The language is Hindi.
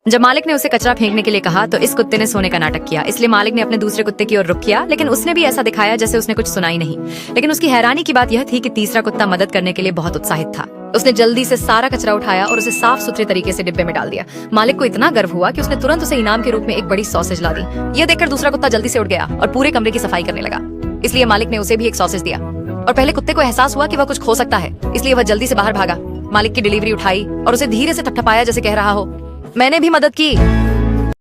जब मालिक ने उसे कचरा फेंकने के लिए कहा तो इस कुत्ते ने सोने का नाटक किया। इसलिए मालिक ने अपने दूसरे कुत्ते की ओर रुख किया, लेकिन उसने भी ऐसा दिखाया जैसे उसने कुछ सुना ही नहीं। लेकिन उसकी हैरानी की बात यह थी कि तीसरा कुत्ता मदद करने के लिए बहुत उत्साहित था। उसने जल्दी से सारा कचरा उठाया और उसे साफ सुथरे तरीके से डिब्बे में डाल दिया। मालिक को इतना गर्व हुआ कि उसने तुरंत उसे इनाम के रूप में एक बड़ी सॉसेज ला दी। यह देखकर दूसरा कुत्ता जल्दी से उठ गया और पूरे कमरे की सफाई करने लगा। इसलिए मालिक ने उसे भी एक सॉसेज दिया और पहले कुत्ते को एहसास हुआ कि वह कुछ खो सकता है, इसलिए वह जल्दी से बाहर भागा। मालिक की डिलीवरी उठाई और उसे धीरे से थपथपाया जैसे कह रहा हो, मैंने भी मदद की।